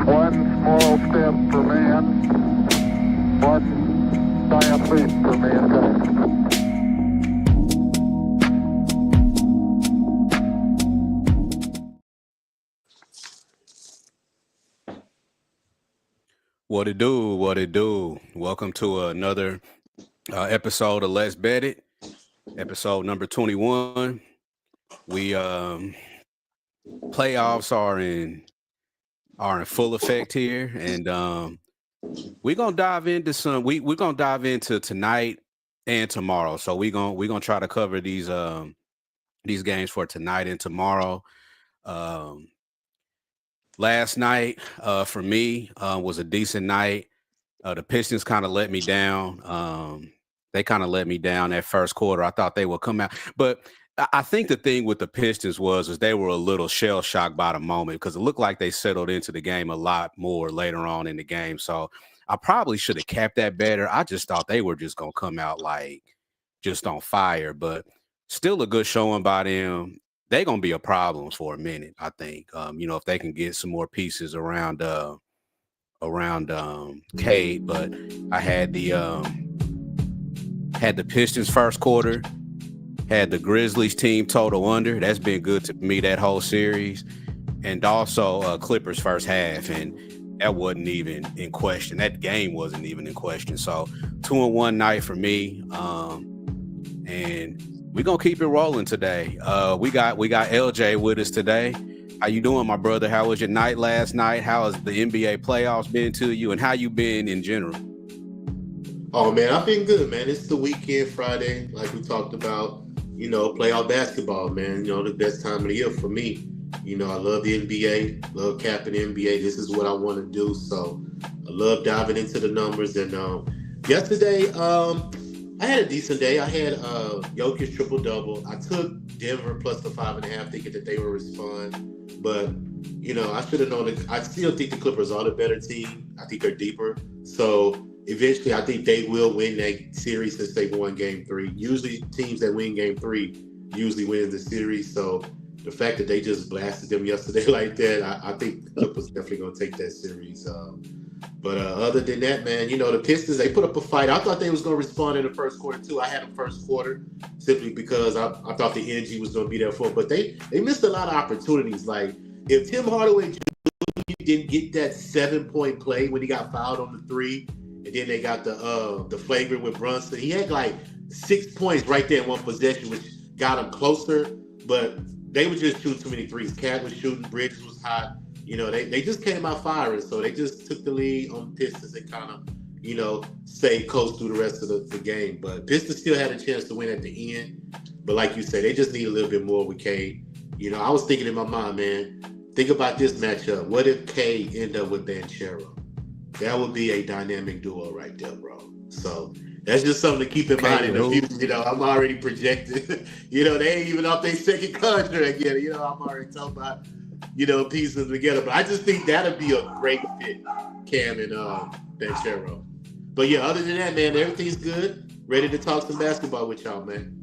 One small step for man, one giant leap for mankind. What it do? What it do? Welcome to another episode of Let's Bet It, episode number 21. We playoffs are in full effect here, and we're gonna dive into we're gonna dive into tonight and tomorrow. So we're gonna try to cover these games for tonight and tomorrow. Um, Last night for me was a decent night. The Pistons kind of let me down. They kind of let me down that first quarter. I thought they would come out, but I think the thing with the Pistons is they were a little shell shocked by the moment because it looked like they settled into the game a lot more later on in the game. So I probably should have capped that better. I just thought they were just gonna come out like just on fire, but still a good showing by them. They're gonna be a problem for a minute, I think. If they can get some more pieces around Cade, but I had the Pistons first quarter, had the Grizzlies team total under. That's been good to me that whole series, and also Clippers first half, and that wasn't even in question. That game wasn't even in question. So 2-1 night for me, and we're gonna keep it rolling today. We got LJ with us today. How you doing, my brother? How was your night last night? How has the NBA playoffs been to you, and how you been in general? Oh man, I've been good, man. It's the weekend, Friday, like we talked about. Playoff basketball, man. The best time of the year for me. I love the NBA, love capping the NBA. This is what I want to do, so I love diving into the numbers. And yesterday, I had a decent day. I had Jokic triple-double. I took Denver plus the 5.5, thinking that they would respond. But, I should have known that. I still think the Clippers are the better team. I think they're deeper. So, eventually, I think they will win that series since they won Game 3. Usually, teams that win Game 3 usually win the series. So, the fact that they just blasted them yesterday like that, I think the Clippers definitely going to take that series. But other than that, man, the Pistons, they put up a fight. I thought they was going to respond in the first quarter, too. I had them first quarter simply because I thought the energy was going to be there for it. But they missed a lot of opportunities. Like, if Tim Hardaway Jr. didn't get that 7-point play when he got fouled on the 3, and then they got the flagrant with Brunson, he had like 6 points right there in one possession, which got him closer. But they were just shooting too many threes. Cat was shooting. Bridges was hot. They just came out firing, so they just took the lead on the Pistons and kind of, stayed close through the rest of the game. But Pistons still had a chance to win at the end. But like you said, they just need a little bit more with Cade. I was thinking in my mind, man, think about this matchup. What if Cade end up with Banchero? That would be a dynamic duo right there, bro. So that's just something to keep in mind in the future. I'm already projecting. They ain't even off their second contract yet. I'm already talking about pieces together. But I just think that'd be a great fit, Cam and Banchero. But yeah, other than that, man, everything's good. Ready to talk some basketball with y'all, man.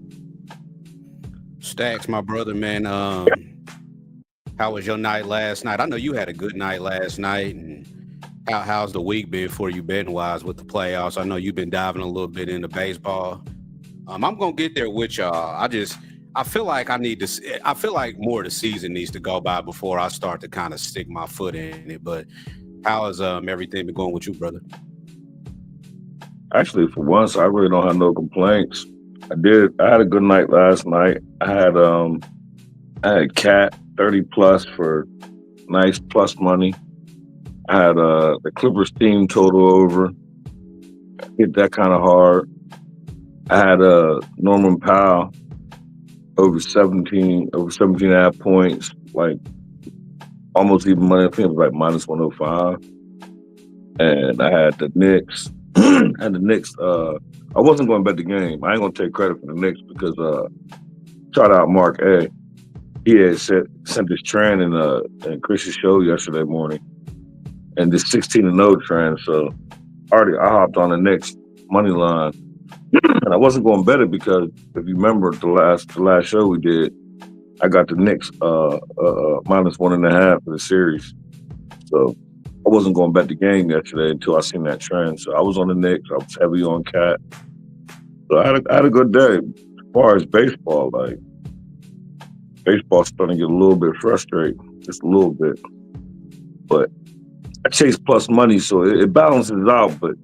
Stacks, my brother, man. How was your night last night? I know you had a good night last night. And how's the week been for you betting wise with the playoffs? I know you've been diving a little bit into baseball. I'm gonna get there with y'all. I feel like I feel like more of the season needs to go by before I start to kind of stick my foot in it. But how has everything been going with you, brother? Actually, for once, I really don't have no complaints. I had a good night last night. I had Cat 30 plus for nice plus money. I had the Clippers team total over. Hit that kind of hard. I had Norman Powell over 17 and a half points, like almost even money. I think it was like minus 105. And I had the Knicks. I wasn't going to bet the game. I ain't going to take credit for the Knicks because shout out Mark A. He had sent this trend in Chris's show yesterday morning, and this 16-0 trend. So I hopped on the Knicks money line, and I wasn't going to bet it because if you remember the last show we did, I got the Knicks minus 1.5 for the series. So I wasn't going to bet the game yesterday until I seen that trend. So I was on the Knicks. I was heavy on Cat. So I had a good day. As far as baseball, like baseball's starting to get a little bit frustrating, just a little bit. But I chase plus money, so it balances out. But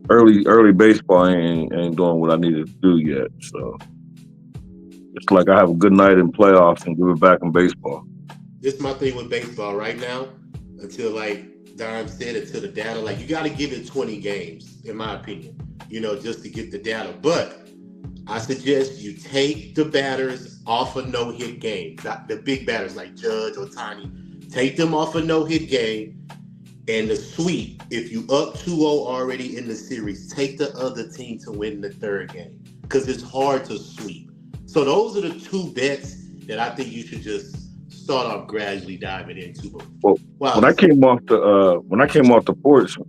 early baseball ain't doing what I needed to do yet. So it's like I have a good night in playoffs and give it back in baseball. This is my thing with baseball right now. Until, like Dime said, until the data, like you got to give it 20 games, in my opinion, just to get the data. But I suggest you take the batters off a no-hit game, not the big batters like Judge or Tiny. Take them off a no-hit game, and the sweep. If you up 2-0 already in the series, take the other team to win the third game because it's hard to sweep. So those are the two bets that I think you should just start off gradually diving into. Well, when I came off the porch,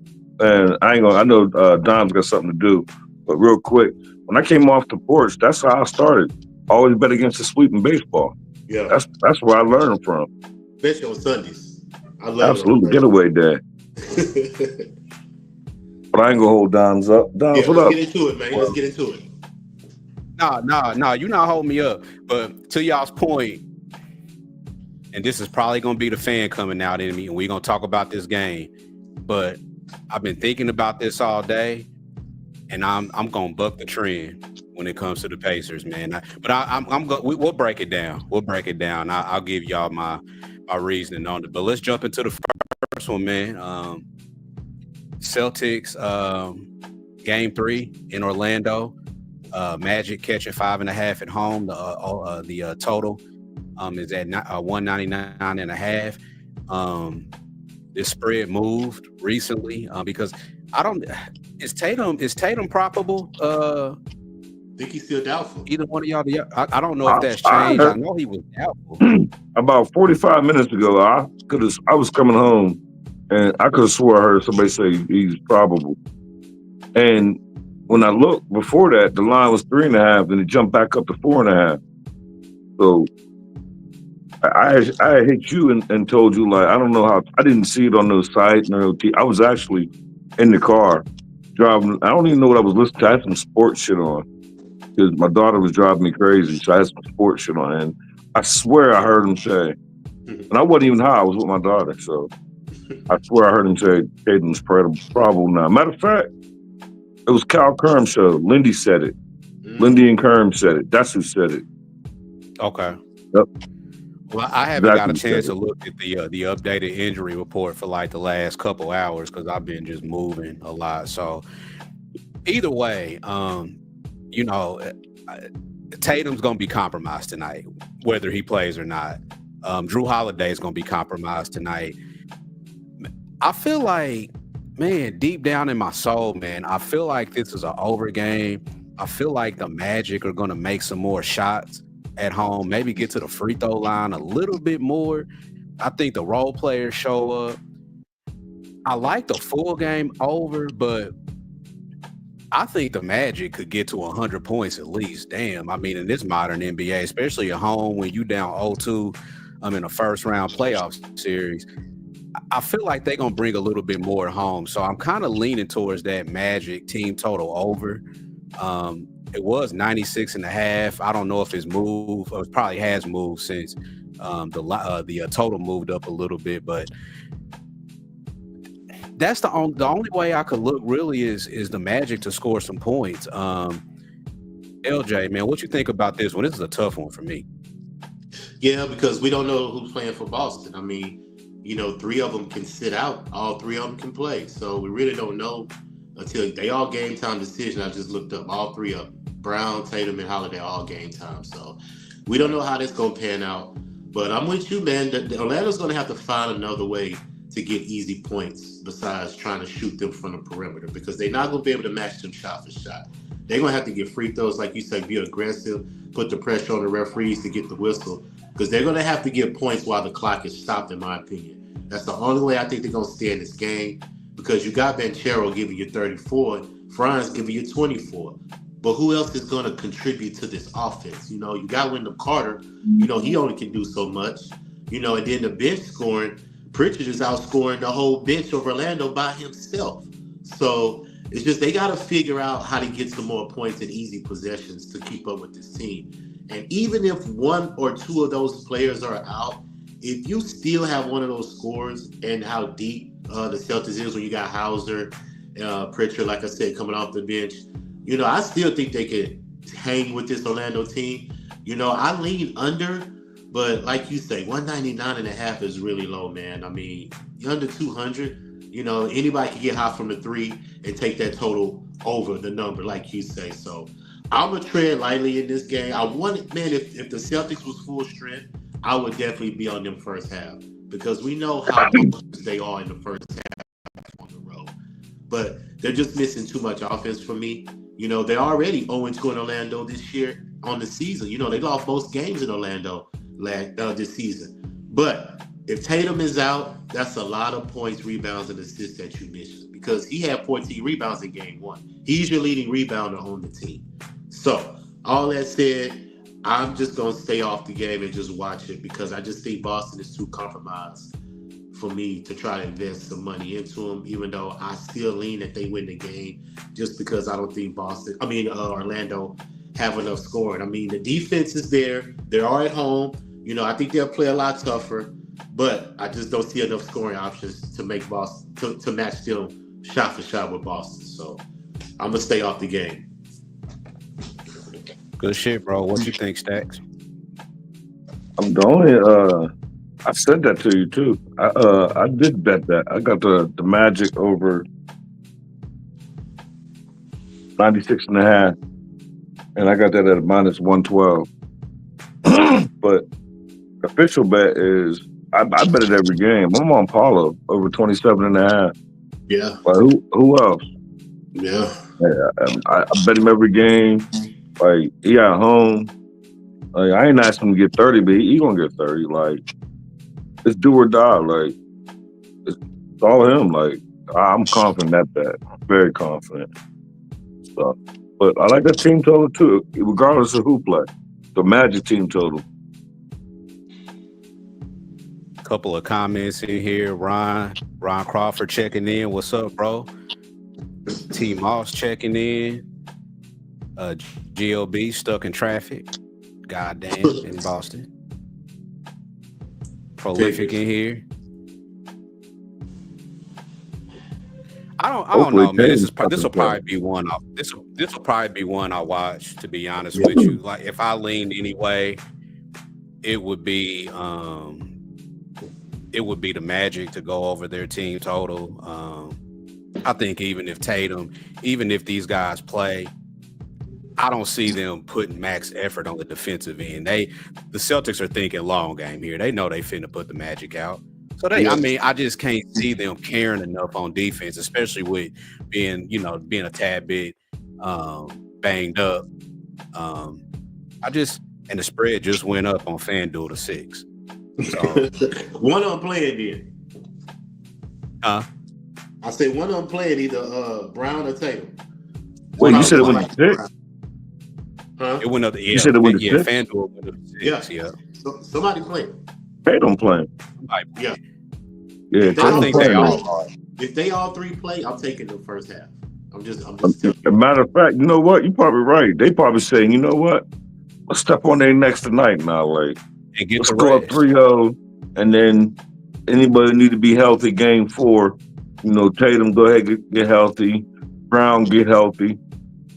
and I know Dom's got something to do, but real quick, when I came off the porch, that's how I started. Always bet against the sweep in baseball. Yeah, that's where I learned from. Especially on Sundays. I love absolutely getaway day. But I ain't gonna hold Dom's up. Dom, let's up? get into it, man. Let's get into it. No, you're not holding me up. But to y'all's point, and this is probably going to be the fan coming out in me, and we're going to talk about this game. But I've been thinking about this all day, and I'm going to buck the trend when it comes to the Pacers, man. We'll break it down. We'll break it down. I'll give y'all my reasoning on it. But let's jump into the first one, man. Celtics, Game 3 in Orlando. Magic catching 5.5 at home. The total is at 199.5. This spread moved recently because is Tatum probable? I think he's still doubtful. Either one of y'all. I don't know if that's changed. I know he was doubtful. About 45 minutes ago, I was coming home and I could have swore I heard somebody say he's probable. And when I looked before that, the line was 3.5, and it jumped back up to 4.5. So I hit you and told you, like, I don't know how, I didn't see it on those sites. I was actually in the car driving. I don't even know what I was listening to. I had some sports shit on because my daughter was driving me crazy. So I had some sports shit on. And I swear I heard him say, and I wasn't even high, I was with my daughter. So I swear I heard him say, Caden's probable now. Matter of fact, it was Cal Kerm show. Lindy said it. Lindy and Kerm said it. That's who said it. Okay. Yep. Well, I haven't got a chance to look at the updated injury report for like the last couple hours because I've been just moving a lot. So either way, Tatum's going to be compromised tonight, whether he plays or not. Jrue Holiday is going to be compromised tonight. I feel like, man, deep down in my soul, man, I feel like this is an over game. I feel like the Magic are going to make some more shots at home, maybe get to the free throw line a little bit more. I think the role players show up. I like the full game over, but I think the Magic could get to 100 points at least. Damn, I mean, in this modern NBA, especially at home when you down 0-2 in a first-round playoff series, I feel like they're going to bring a little bit more home. So I'm kind of leaning towards that Magic team total over. It was 96.5. I don't know if it's moved, or it probably has moved since the total moved up a little bit, but that's the only way I could look really is the Magic to score some points. LJ, man, what you think about this one? This is a tough one for me. Yeah, because we don't know who's playing for Boston. I mean, 3 of them can sit out. All 3 of them can play. So we really don't know until they all game time decision. I just looked up all 3 of them. Brown, Tatum, and Holiday all game time. So we don't know how this going to pan out. But I'm with you, man. Orlando's going to have to find another way to get easy points besides trying to shoot them from the perimeter because they're not going to be able to match them shot for shot. They're going to have to get free throws, like you said, be aggressive, put the pressure on the referees to get the whistle because they're going to have to get points while the clock is stopped, in my opinion. That's the only way I think they're going to stay in this game because you got Banchero giving you 34, Franz giving you 24. But who else is going to contribute to this offense? You got Wendell Carter. He only can do so much. And then the bench scoring Pritchard is outscoring the whole bench of Orlando by himself. So it's just they got to figure out how to get some more points and easy possessions to keep up with this team. And even if one or two of those players are out, if you still have one of those scores and how deep the Celtics is when you got Hauser, Pritchard, like I said, coming off the bench, I still think they could hang with this Orlando team. I lean under, but like you say, 199.5 is really low, man. I mean, you're under 200. Anybody can get hot from the three and take that total over the number, like you say. So I'm going to tread lightly in this game. If the Celtics was full strength, I would definitely be on them first half because we know how dangerous they are in the first half on the road. But they're just missing too much offense for me. They're already 0-2 in Orlando this year on the season. They lost most games in Orlando this season. But if Tatum is out, that's a lot of points, rebounds, and assists that you missed because he had 14 rebounds in game one. He's your leading rebounder on the team. So, all that said, I'm just going to stay off the game and just watch it because I just think Boston is too compromised for me to try to invest some money into them, even though I still lean that they win the game just because I don't think Orlando have enough scoring. I mean, the defense is there. They are at home. I think they'll play a lot tougher, but I just don't see enough scoring options to make Boston to match them shot for shot with Boston. So I'm going to stay off the game. Good shit, bro. What you think, Stacks? I'm the only I said that to you too. I did bet that. I got the Magic over 96.5, and I got that at minus 112. But official bet is I bet it every game. I'm on Paulo over 27.5. Yeah. But who else? Yeah. I bet him every game. Like, he at home. Like, I ain't asking him to get 30, but he gonna get 30. Like, it's do or die. Like, it's all him. Like, I'm confident at that. I'm very confident. So, but I like that team total too, regardless of who play. The Magic team total. Couple of comments in here. Ron Crawford checking in. What's up, bro? T Moss checking in. GOB stuck in traffic. Goddamn, in Boston. Prolific in here. I don't know, man. This will probably be one. This will probably be one I watch. To be honest with you, like if I leaned anyway, it would be the Magic to go over their team total. I think even if these guys play, I don't see them putting max effort on the defensive end. The Celtics are thinking long game here. They know they finna put the Magic out. So I just can't see them caring enough on defense, especially with being a tad bit banged up. And the spread just went up on FanDuel to 6. So one of them playing then. I said one of them playing either Brown or Tatum. Wait, you said it went to 6? Huh? It went up to You said it went to 6? FanDuel went up to 6. Yeah. So, somebody playing. Tatum playing. Yeah. Yeah, I think they all are. If they all three play, I'm taking the first half. I'm just As a matter of fact, you know what? You're probably right. They probably saying, you know what? Let's step on their necks tonight now. Like, And get let's the go up rest. 3-0, and then anybody need to be healthy game 4. Tatum, go ahead, get healthy. Brown, get healthy.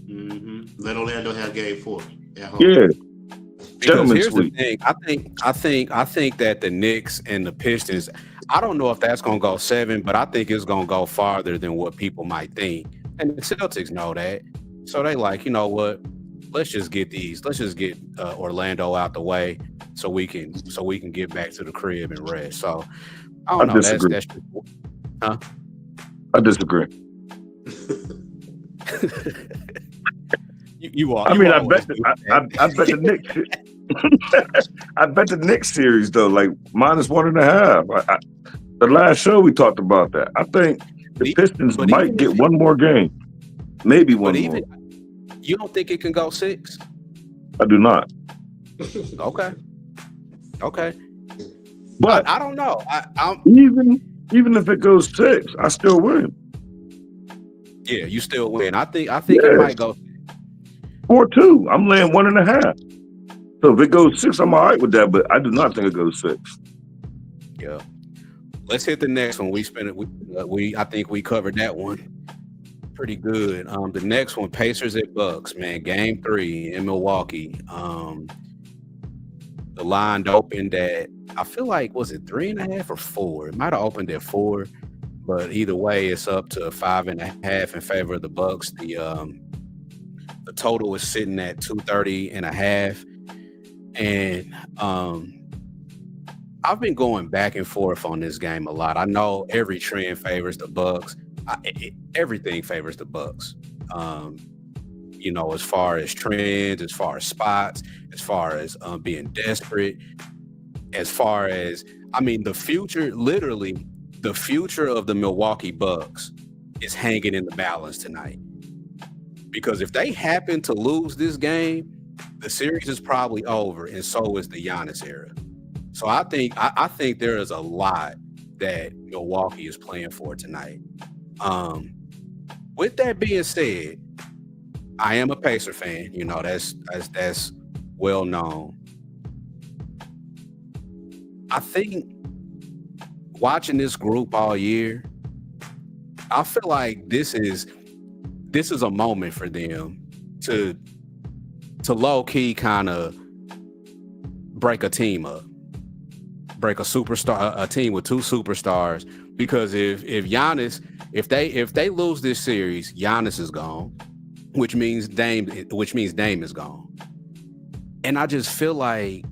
Mm-hmm. Let Orlando have game 4 at home. Yeah. Because here's sweep. the thing. I think that the Knicks and the Pistons, I don't know if that's gonna go 7, but I think it's gonna go farther than what people might think. And the Celtics know that. So they like, you know what? Let's just get Orlando out the way so we can get back to the crib and rest. So I don't know. Disagree. I disagree. I bet the Knicks. I bet the Knicks series though, like minus 1.5. The last show we talked about that. I think the Pistons might get one more game, maybe one more. You don't think it can go 6? I do not. Okay. But I don't know. I'm even if it goes 6, I still win. yeah, you still win. I think it Yes. might go. 4-2. I'm laying 1.5. So if it goes 6, I'm all right with that. But I do not think it goes 6. Yeah. Let's hit the next one. We spent it. I think we covered that one pretty good. The next one, Pacers at Bucks, man. Game 3 in Milwaukee. The line opened at, I feel like, was it 3.5 or 4? It might have opened at 4, but either way, it's up to 5.5 in favor of the Bucks. The total is sitting at 230.5, and I've been going back and forth on this game a lot. I know every trend favors the Bucks. Everything favors the Bucks. As far as trends, as far as spots, as far as being desperate, as far as, the future, literally, the future of the Milwaukee Bucks is hanging in the balance tonight. Because if they happen to lose this game, the series is probably over, and so is the Giannis era. So I think there is a lot that Milwaukee is playing for tonight. With that being said, I am a Pacer fan. That's well known. I think watching this group all year, I feel like this is a moment for them to low key kind of break a team up, break a team with 2 superstars. Because if Giannis, if they lose this series, Giannis is gone, which means Dame is gone. And I just feel like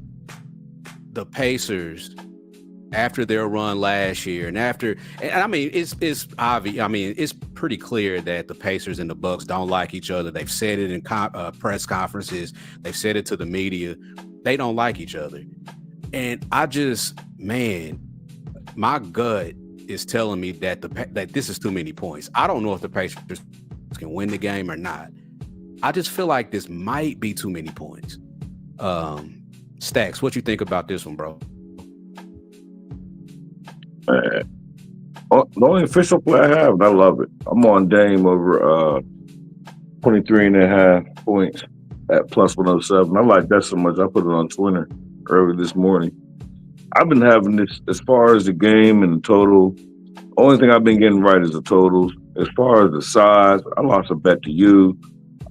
the Pacers, after their run last year, it's obvious. It's pretty clear that the Pacers and the Bucks don't like each other. They've said it in press conferences. They've said it to the media. They don't like each other. And my gut is telling me that that this is too many points. I don't know if the Pacers can win the game or not. I just feel like this might be too many points. Stacks, what you think about this one, bro? The only official play I have, and I love it. I'm on Dame over 23.5 points at plus 107. I like that so much. I put it on Twitter early this morning. I've been having this as far as the game and the total. Only thing I've been getting right is the totals. As far as the size, I lost a bet to you.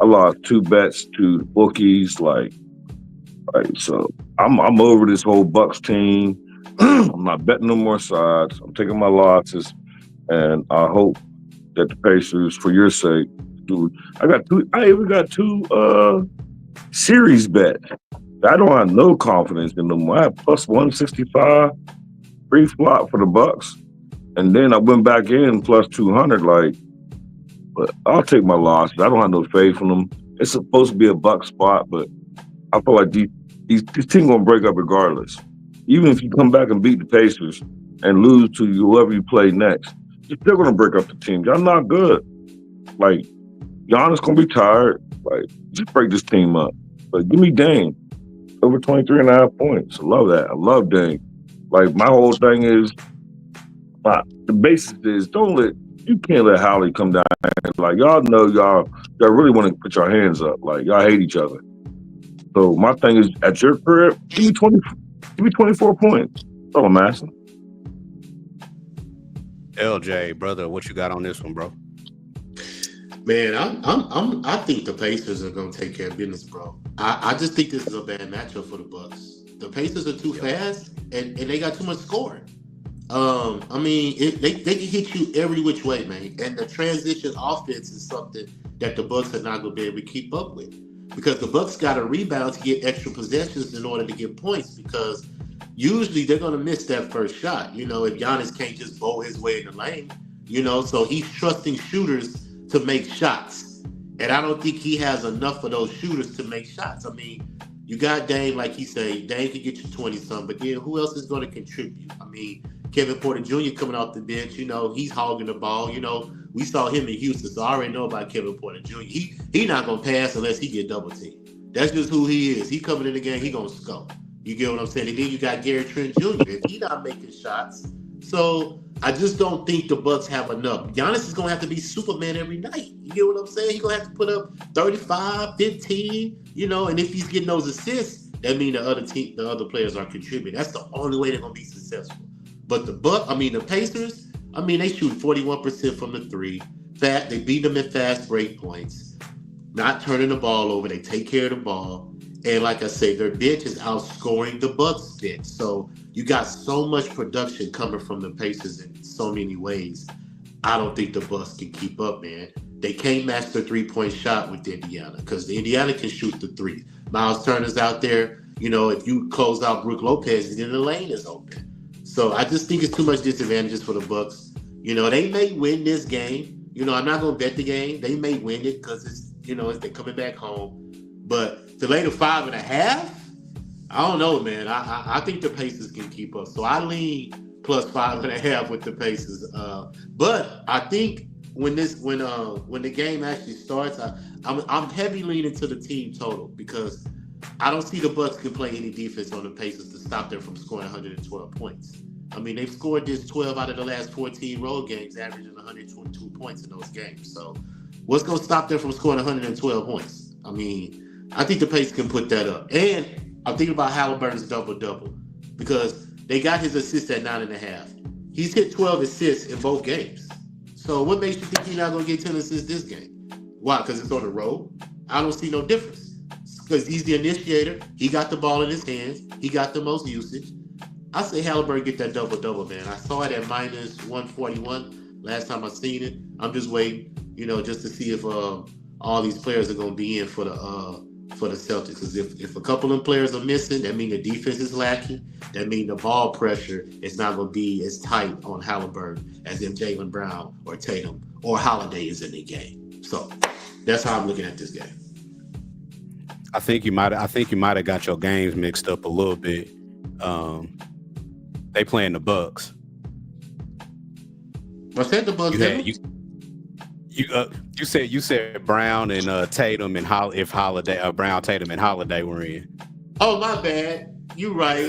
I lost 2 bets to bookies. So I'm over this whole Bucks team. I'm not betting no more sides. I'm taking my losses, and I hope that the Pacers, for your sake, do. I even got 2 series bets. I don't have no confidence in them. I have plus 165 free flop for the Bucks, and then I went back in plus 200. But I'll take my losses. I don't have no faith in them. It's supposed to be a Buck spot, but I feel like these teams gonna break up regardless. Even if you come back and beat the Pacers and lose to whoever you play next, you're still gonna break up the team. Y'all not good. Giannis gonna be tired. Just break this team up. But give me Dame over 23.5 points. I love that. I love Dame. My whole thing is, the basis is you can't let Howley come down. Y'all know y'all really want to put your hands up. Y'all hate each other. So my thing is, at your crib, give me 24 points. That's all I'm asking. LJ, brother, what you got on this one, bro? Man, I think the Pacers are gonna take care of business, bro. I just think this is a bad matchup for the Bucks. The Pacers are too fast, and they got too much scoring. They can hit you every which way, man. And the transition offense is something that the Bucks are not gonna be able to keep up with, because the Bucks got to rebound to get extra possessions in order to get points. Because usually they're gonna miss that first shot. If Giannis can't just bowl his way in the lane, so he's trusting shooters to make shots. And I don't think he has enough of those shooters to make shots. You got Dame, like he said, Dame can get you 20-something, but then who else is going to contribute? Kevin Porter Jr. coming off the bench, he's hogging the ball. We saw him in Houston, so I already know about Kevin Porter Jr. He not going to pass unless he get double teamed. That's just who he is. He coming in the game, he going to score. You get what I'm saying? And then you got Gary Trent Jr. if he not making shots. So I just don't think the Bucks have enough. Giannis is gonna have to be Superman every night. You get what I'm saying? He's gonna have to put up 35, 15, and if he's getting those assists, that means the other players are contributing. That's the only way they're gonna be successful. But the Pacers, they shoot 41% from the three. They beat them at fast break points, not turning the ball over. They take care of the ball. And like I say, their bench is outscoring the Bucks bench. So you got so much production coming from the Pacers in so many ways. I don't think the Bucks can keep up, man. They can't match the three-point shot with Indiana because the Indiana can shoot the three. Miles Turner's out there. If you close out Brook Lopez, then the lane is open. So I just think it's too much disadvantages for the Bucks. They may win this game. I'm not going to bet the game. They may win it because it's they're coming back home. But to lay the 5.5, I don't know, man. I think the Pacers can keep up. So I lean plus 5.5 with the Pacers. But I think when the game actually starts, I'm heavy leaning to the team total because I don't see the Bucks can play any defense on the Pacers to stop them from scoring 112 points. They've scored this 12 out of the last 14 road games, averaging 122 points in those games. So what's going to stop them from scoring 112 points? I think the Pacers can put that up. And I'm thinking about Halliburton's double-double because they got his assists at 9.5. He's hit 12 assists in both games. So what makes you think he's not going to get 10 assists this game? Why? Because it's on the road? I don't see no difference. Because he's the initiator. He got the ball in his hands. He got the most usage. I say Halliburton get that double-double, man. I saw it at minus 141 last time I seen it. I'm just waiting, just to see if all these players are going to be in for the Celtics. Because if a couple of players are missing, that means the defense is lacking. That means the ball pressure is not going to be as tight on Halliburton as if Jaylen Brown or Tatum or Holiday is in the game. So that's how I'm looking at this game. I think you might have got your games mixed up a little bit. They playing the Bucks. I said the Bucks. You said Brown and Tatum and if Holiday Brown, Tatum and Holiday were in. Oh, my bad. You right.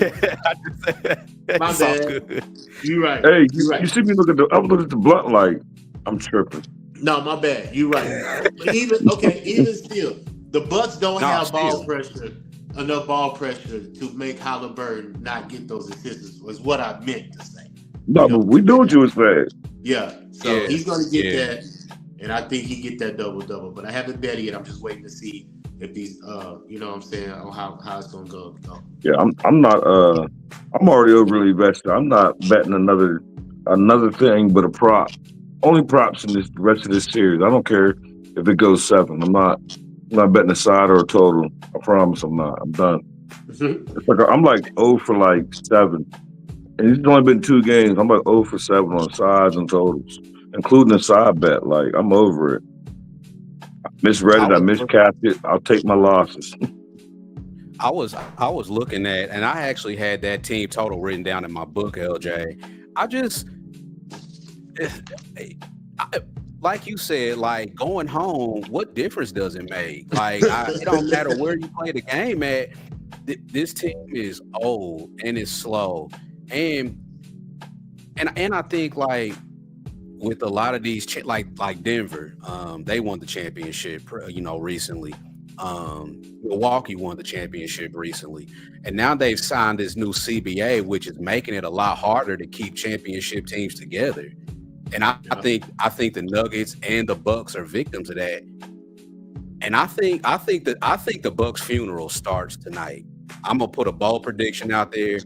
My bad. You right. Hey, right. You see me look at I was looking at the blunt like I'm tripping. No, my bad. You right. But even still, the Bucks don't have enough ball pressure to make Halliburton not get those assists. Was what I meant to say. No, but we knew what you was saying. Yeah. So he's going to get that, and I think he get that double-double. But I haven't bet yet. I'm just waiting to see if these, you know what I'm saying, on how it's going to go. Yeah, I'm not. I'm already overly vested. I'm not betting another thing but a prop. Only props in the rest of this series. I don't care if it goes 7. I'm not betting a side or a total. I promise I'm not. I'm done. It's like I'm like 0 for like 7. And it's only been 2 games. I'm like 0 for 7 on sides and totals, including the side bet. Like, I'm over it. I misread it. I miscapped it. I'll take my losses. I was looking at, and I actually had that team total written down in my book, LJ. Like you said, like going home, what difference does it make? Like, it don't matter where you play the game at. This team is old and it's slow, and I think like with a lot of these like Denver, they won the championship, recently. Milwaukee won the championship recently, and now they've signed this new CBA, which is making it a lot harder to keep championship teams together. And I think the Nuggets and the Bucks are victims of that. And I think the Bucks funeral starts tonight. I'm gonna put a bold prediction out there.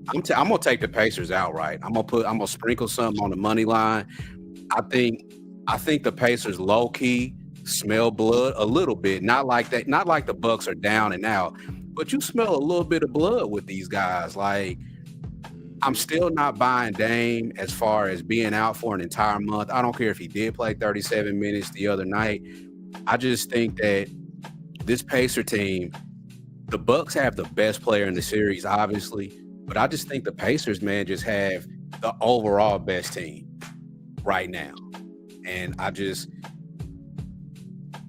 I'm gonna take the Pacers outright. I'm gonna sprinkle something on the money line. I think the Pacers low key smell blood a little bit. Not like that. Not like the Bucks are down and out, but you smell a little bit of blood with these guys. Like, I'm still not buying Dame as far as being out for an entire month. I don't care if he did play 37 minutes the other night. I just think that this Pacer team, the Bucks have the best player in the series, obviously, but I just think the Pacers, man, just have the overall best team right now. And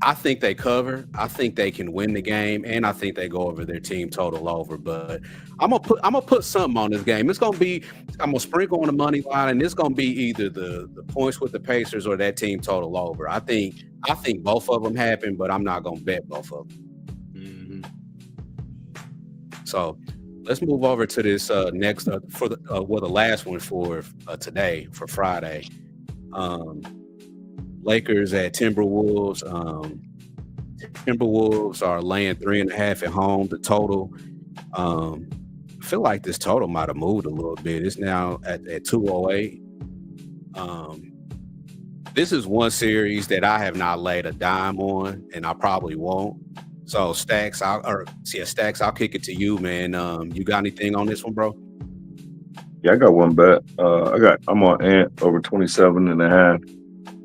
I think they cover. I think they can win the game, and I think they go over their team total over. But I'm gonna put something on this game. I'm gonna sprinkle on the money line, and it's gonna be either the points with the Pacers or that team total over. I think both of them happen, but I'm not gonna bet both of them. So let's move over to this next for the last one for today for Friday. Lakers at Timberwolves. Timberwolves are laying 3.5 at home. The total, I feel like this total might have moved a little bit. It's now at 208. This is one series that I have not laid a dime on, and I probably won't. So Stacks, I'll kick it to you, man. You got anything on this one, bro? Yeah, I got one bet. I'm on Ant over 27.5.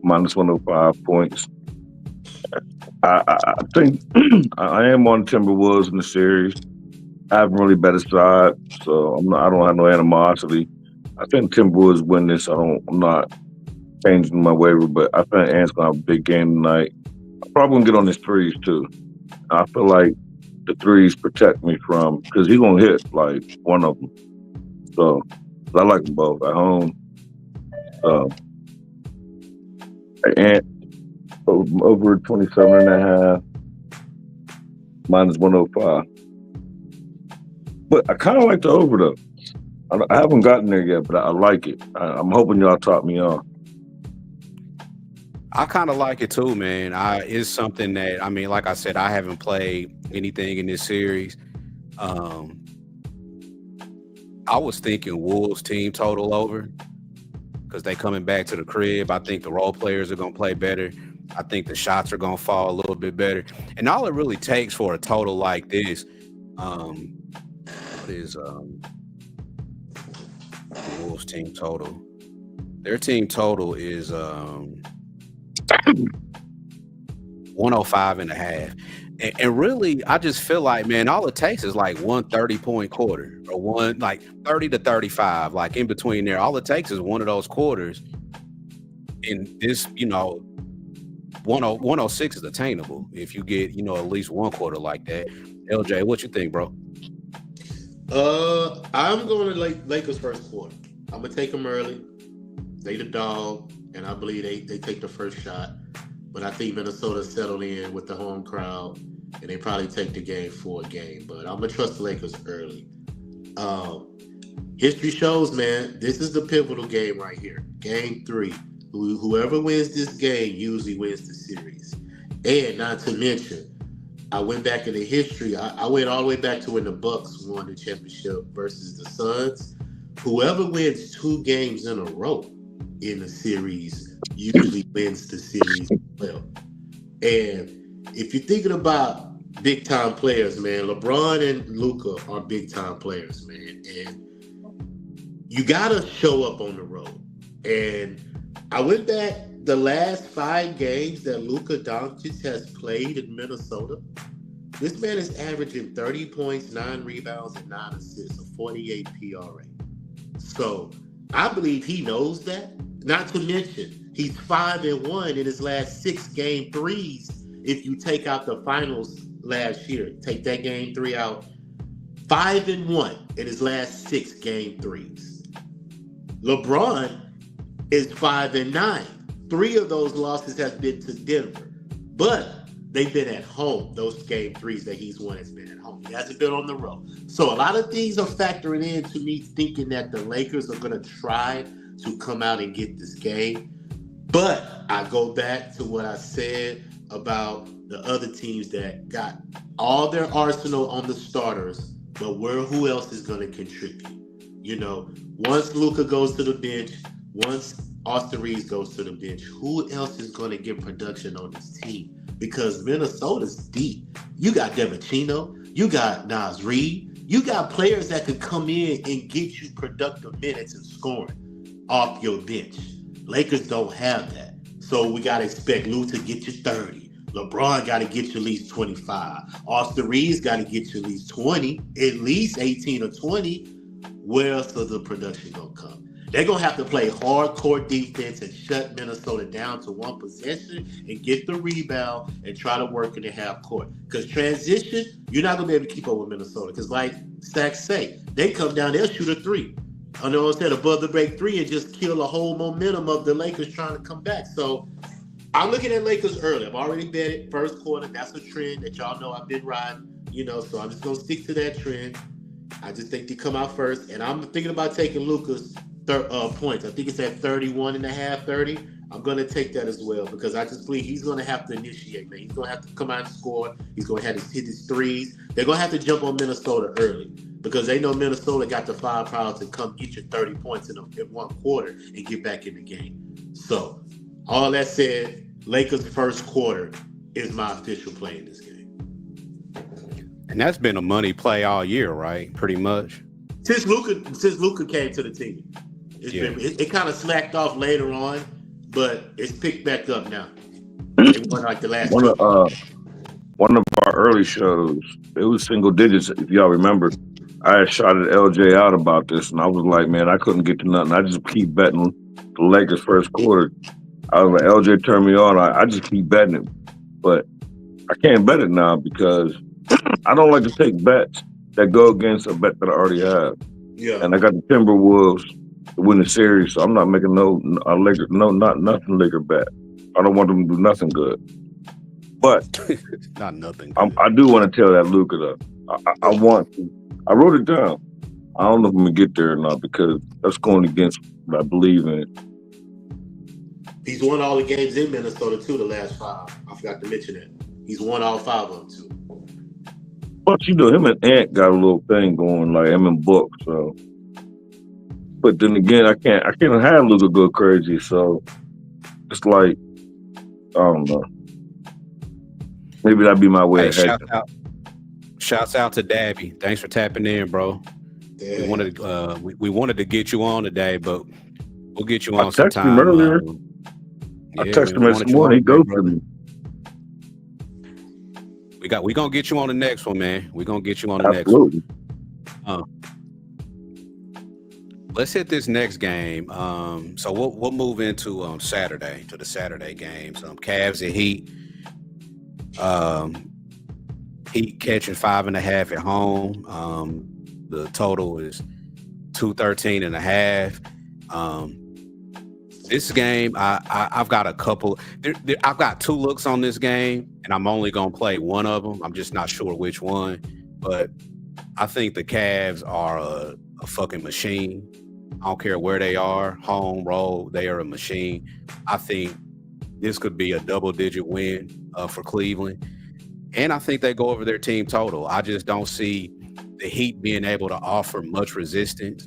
minus 105 points. I think I am on Timberwolves in the series. I haven't really bet a side, so I don't have no animosity. I think Timberwolves win this. I'm not changing my waiver, but I think Ant's gonna have a big game tonight. I'm probably gonna get on his threes too. I feel like the threes protect me from because he's gonna hit like one of them. So I like them both at home. Ant over 27.5 minus 105. But I kind of like the over though. I haven't gotten there yet, but I like it. I'm hoping y'all talk me on. I kind of like it too, man. It's something that, I mean, like I said, I haven't played anything in this series. I was thinking Wolves team total over because they coming back to the crib. I think the role players are going to play better. I think the shots are going to fall a little bit better. And all it really takes for a total like this what is the Wolves team total? Their team total is 105.5. And really, I just feel like, man, all it takes is like 1 30-point quarter or one like 30 to 35, like in between there. All it takes is one of those quarters. And this, 106 is attainable if you get, at least one quarter like that. LJ, what you think, bro? I'm going to Lakers first quarter. I'm going to take them early. They the dog, and I believe they take the first shot. But I think Minnesota settled in with the home crowd, and they probably take the game for a game. But I'm going to trust the Lakers early. History shows, man, this is the pivotal game right here. Game 3. Whoever wins this game usually wins the series. And not to mention, I went back into history. I went all the way back to when the Bucks won the championship versus the Suns. Whoever wins 2 games in a row in the series usually wins the series as well. And if you're thinking about big time players, man, LeBron and Luka are big time players, man. And you gotta show up on the road. And I went back the last 5 games that Luka Doncic has played in Minnesota. This man is averaging 30 points, 9 rebounds, and 9 assists, a 48 PRA. So I believe he knows that. Not to mention, he's 5-1 in his last 6 game threes. If you take out the finals last year, take that game 3 out, 5-1 in his last 6 game threes. LeBron is 5-9. 3 of those losses have been to Denver, but they've been at home. Those game threes that he's won has been at home. He hasn't been on the road. So a lot of things are factoring into me thinking that the Lakers are going to try to come out and get this game. But I go back to what I said about the other teams that got all their arsenal on the starters, but who else is going to contribute? Once Luka goes to the bench, once Austin Reeves goes to the bench, who else is going to get production on this team? Because Minnesota's deep. You got Devachino, you got Naz Reid, you got players that could come in and get you productive minutes and scoring off your bench. Lakers don't have that. So we got to expect Lou to get you 30. LeBron got to get you at least 25. Austin Reeves got to get you at least 20, at least 18 or 20. Where else is the production going to come? They're going to have to play hardcore defense and shut Minnesota down to one possession and get the rebound and try to work in the half court. Because transition, you're not going to be able to keep up with Minnesota. Because like Stacks say, they come down, they'll shoot a three. I know I said above the break three and just kill the whole momentum of the Lakers trying to come back. So I'm looking at Lakers early. I've already bet it first quarter. That's a trend that y'all know I've been riding, so I'm just going to stick to that trend. I just think they come out first. And I'm thinking about taking Luka's points. I think it's at 31.5, 30. I'm going to take that as well because I just believe he's going to have to initiate, man. He's going to have to come out and score. He's going to have to hit his threes. They're going to have to jump on Minnesota early because they know Minnesota got the firepower to come get you 30 points in one quarter and get back in the game. So, all that said, Lakers first quarter is my official play in this game. And that's been a money play all year, right? Pretty much. Since Luka came to the team, it kind of smacked off later on, but it's picked back up now. It won like the last one of our early shows, it was single digits. If y'all remember, I had shot at LJ out about this, and I was like, man, I couldn't get to nothing. I just keep betting the Lakers first quarter. I was like, LJ turned me on. I just keep betting it. But I can't bet it now because I don't like to take bets that go against a bet that I already have. Yeah. And I got the Timberwolves to win the series, so I'm not making nothing Laker bet. I don't want them to do nothing good. But not nothing. I do want to tell that Luka though. I want to. I wrote it down. I don't know if I'm gonna get there or not because that's going against what I believe in. He's won all the games in Minnesota too, the last 5. I forgot to mention that. He's won all 5 of them too. But him and Ant got a little thing going, like him and Book. So, but then again, I can't have Luka go crazy. So it's like I don't know. Maybe that'd be my way. Hey, shouts out to Dabby. Thanks for tapping in, bro. Yeah. We wanted to get you on today, but we'll get you on I texted sometime. him earlier. I texted him this morning. He ghosted me. We gonna get you on the next one, man. We gonna get you on the Absolutely. next one. Let's hit this next game. So we'll move into Saturday to the Saturday games. Cavs and Heat. Heat catching 5.5 at home. The total is 213.5. This game, I've got a couple. I've got 2 looks on this game, and I'm only gonna play one of them. I'm just not sure which one, but I think the Cavs are a fucking machine. I don't care where they are, home, road, they are a machine. I think this could be a double-digit win for Cleveland, and I think they go over their team total. I just don't see the Heat being able to offer much resistance.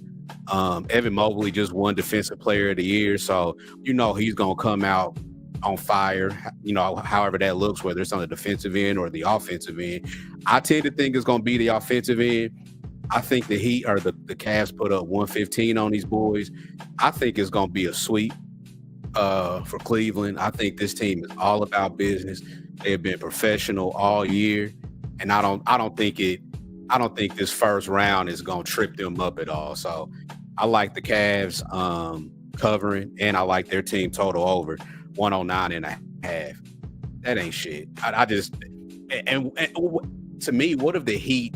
Evan Mobley just won Defensive Player of the Year, so he's gonna come out on fire. However that looks, whether it's on the defensive end or the offensive end. I tend to think it's gonna be the offensive end. I think the Heat or the Cavs put up 115 on these boys. I think it's gonna be a sweep for Cleveland. I think this team is all about business. They have been professional all year, and I don't think this first round is gonna trip them up at all. So I like the Cavs covering, and I like their team total over 109.5. That ain't shit. I just and to me, what if the Heat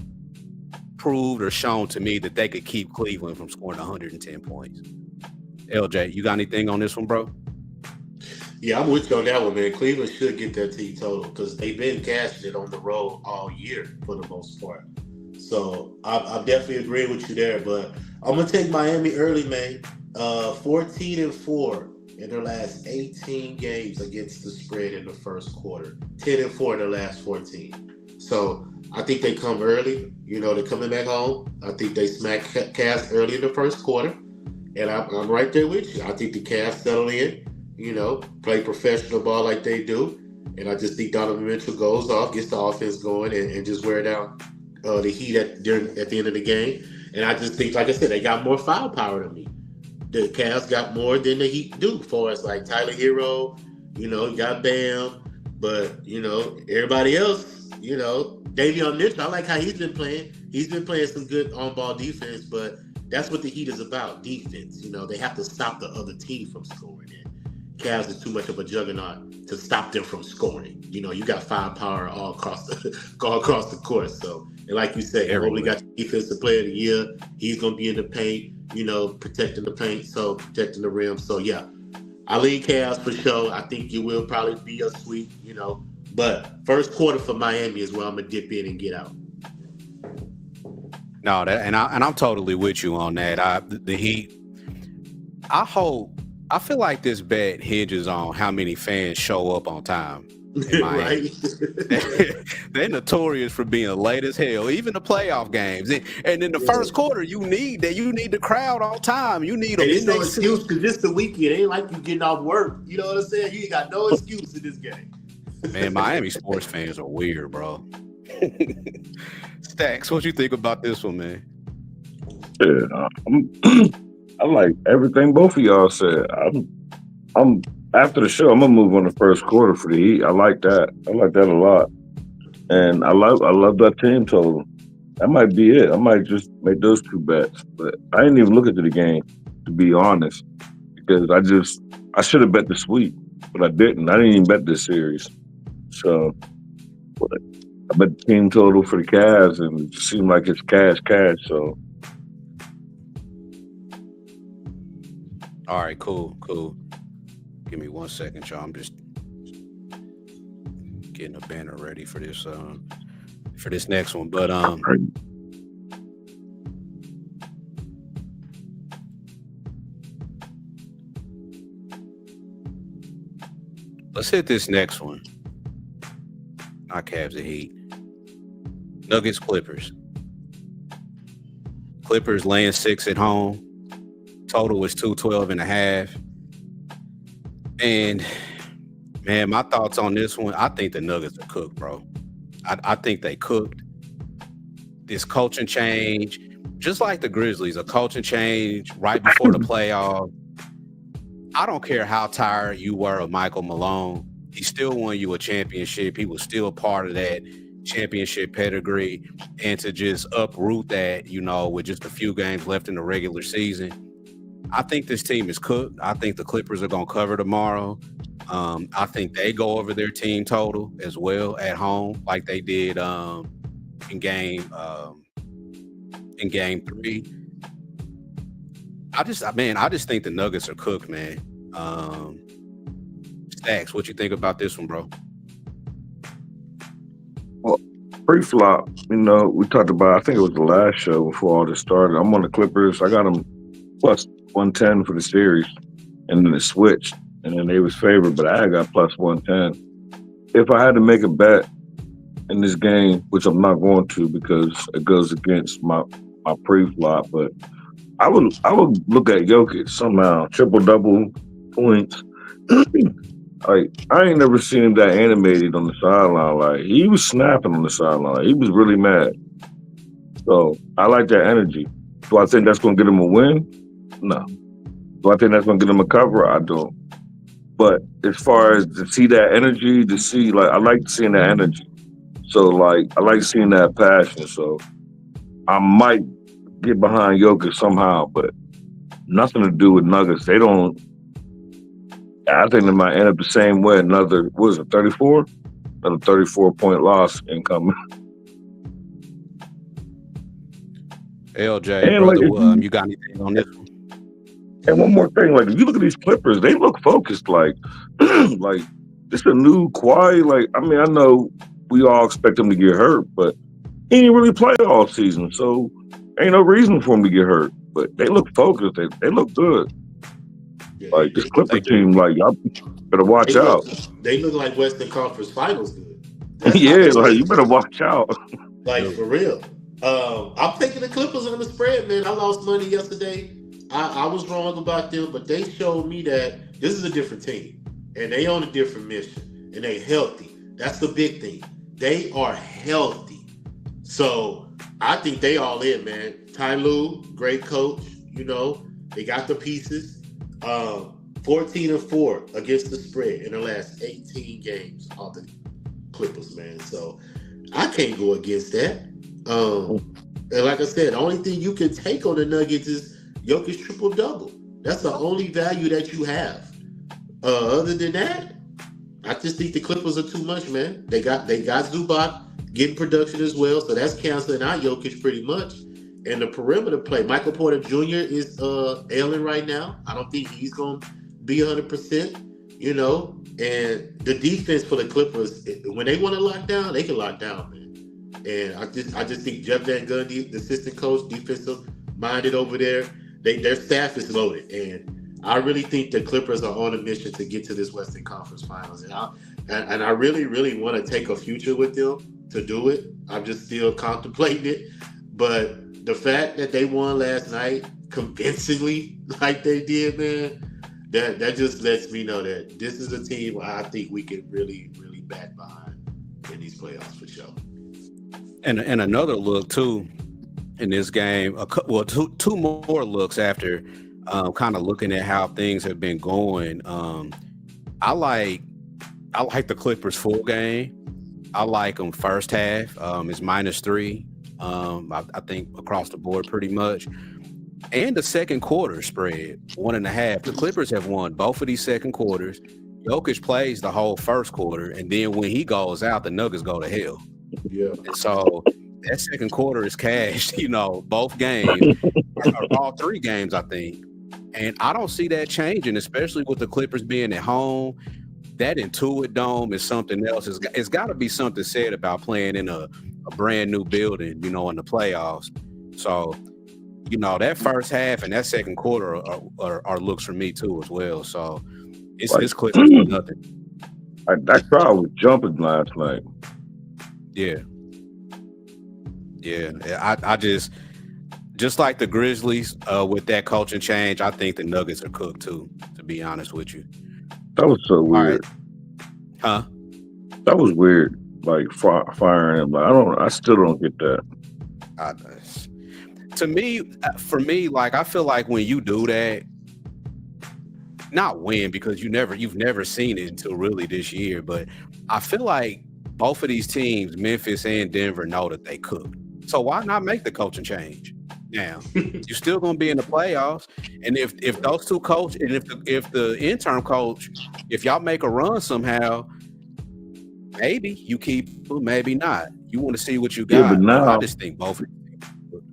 proved or shown to me that they could keep Cleveland from scoring 110 points? LJ, you got anything on this one, bro? Yeah, I'm with you on that one, man. Cleveland should get that team total because they've been cashing it on the road all year for the most part. So I definitely agree with you there, but I'm gonna take Miami early, man. 14-4 in their last 18 games against the spread in the first quarter. 10-4 in their last 14. So I think they come early. They're coming back home. I think they smack Cavs early in the first quarter, and I'm right there with you. I think the Cavs settle in. Play professional ball like they do, and I just think Donovan Mitchell goes off, gets the offense going, and just wear down the Heat at the end of the game. And I just think, like I said, they got more firepower than me. The Cavs got more than the Heat do, as far as like Tyler Hero, you got Bam, but everybody else, Davion Mitchell, I like how he's been playing. He's been playing some good on-ball defense, but that's what the Heat is about, defense. You know, they have to stop the other team from scoring. And Cavs are too much of a juggernaut to stop them from scoring. You know, you got firepower all across the court. So, and like you said, Mobley got the defensive player of the year. He's going to be in the paint, you know, protecting the paint, so protecting the rim. So, yeah, I lean Cavs for sure. I think it will probably be a sweep, you know. But first quarter for Miami is where I'm going to dip in and get out. No, I'm totally with you on that. The Heat. I feel like this bet hinges on how many fans show up on time. Right. They're notorious for being late as hell, even the playoff games. And in the first quarter, you need the crowd on time. You need them. There's no excuse because it's the weekend. It ain't like you getting off work. You know what I'm saying? You ain't got no excuse in this game. Man, Miami sports fans are weird, bro. Stacks, what you think about this one, man? Yeah, I like everything both of y'all said. I'm after the show. I'm gonna move on the first quarter for the Heat. I like that. I like that a lot, and I love that team total. That might be it. I might just make those two bets, but I didn't even look into the game, to be honest, because I should have bet the sweep, but I didn't. I didn't even bet this series, so. I bet the team total for the Cavs, and it just seemed like it's cash. So, all right, cool. Give me 1 second, y'all. I'm just getting a banner ready for this next one. But let's hit this next one. Not Cavs and Heat. Nuggets, Clippers. Clippers laying 6 at home. Total was 212.5. And man, my thoughts on this one, I think the Nuggets are cooked, bro. I think they cooked. This coaching change, just like the Grizzlies, a coaching change right before the playoffs. I don't care how tired you were of Michael Malone. He still won you a championship. He was still part of that championship pedigree. And to just uproot that, you know, with just a few games left in the regular season, I think this team is cooked. I think the Clippers are going to cover tomorrow. I think they go over their team total as well at home, like they did in game 3. I just think the Nuggets are cooked, man. Stacks, what you think about this one, bro? Well, pre-flop, you know, we talked about, I think it was the last show before all this started. I'm on the Clippers. I got them plus 110 for the series, and then it switched, and then they was favored, but I got plus 110. If I had to make a bet in this game, which I'm not going to because it goes against my pre-flop, but I would look at Jokic somehow, triple-double points. Like, I ain't never seen him that animated on the sideline. Like, he was snapping on the sideline. He was really mad. So, I like that energy. Do I think that's going to get him a win? No. Do I think that's going to get him a cover? I don't. But as far as to see that energy, I like seeing that energy. So, like, I like seeing that passion. So, I might get behind Jokic somehow, but nothing to do with Nuggets. They don't. I think they might end up the same way. Another, what was it, 34? Another 34-point loss incoming. LJ, and brother, like, you got anything on this one? And one more thing, like, if you look at these Clippers, they look focused. Like, like this a new Kawhi. Like, I mean, I know we all expect him to get hurt, but he didn't really play all season, so ain't no reason for him to get hurt. But they look focused. They look good. Like, this Clipper team, like, y'all better watch out. They look like Western Conference Finals good. Yeah, like, you better watch out. Like, for real. I'm taking the Clippers on the spread, man. I lost money yesterday. I was wrong about them, but they showed me that this is a different team. And they on a different mission. And they healthy. That's the big thing. They are healthy. So, I think they all in, man. Ty Lue, great coach. You know, they got the pieces. 14-4 against the spread in the last 18 games of the Clippers, man. So I can't go against that. And like I said, the only thing you can take on the Nuggets is Jokic triple-double. That's the only value that you have. Other than that, I just think the Clippers are too much, man. They got Zubac getting production as well, so that's canceling out Jokic pretty much. And the perimeter play, Michael Porter Jr. is ailing right now. I don't think he's going to be 100%, you know. And the defense for the Clippers, when they want to lock down, they can lock down, man. And I just think Jeff Van Gundy, the assistant coach, defensive minded over there, their staff is loaded. And I really think the Clippers are on a mission to get to this Western Conference Finals. And I really, really want to take a future with them to do it. I'm just still contemplating it. But the fact that they won last night convincingly like they did, man, that just lets me know that this is a team I think we can really, really back behind in these playoffs for sure. And another look too in this game, two more looks after kind of looking at how things have been going. I like the Clippers full game. I like them first half. It's -3. I think across the board pretty much. And the second quarter spread 1.5. The Clippers have won both of these second quarters. Jokic plays the whole first quarter, and then when he goes out, the Nuggets go to hell. Yeah. And so that second quarter is cashed, you know, both games, all 3 games, I think. And I don't see that changing, especially with the Clippers being at home. That Intuit Dome is something else. It's got to be something said about playing in a brand new building, you know, in the playoffs. So, you know, that first half and that second quarter are looks for me too as well. So it's Clippers for nothing. That crowd was jumping last night. Yeah. I just like the Grizzlies with that coaching change. I think the Nuggets are cooked too, to be honest with you. That was so weird. Huh? That was weird. Like firing him. Like, I still don't get that. For me, like I feel like when you do that, not win because you've never seen it until really this year, but I feel like both of these teams, Memphis and Denver, know that they could. So why not make the coaching change now? You're still going to be in the playoffs, and if those two coach and if the interim coach, if y'all make a run somehow, maybe you keep, maybe not. You want to see what you got. Yeah, but now, I just think both.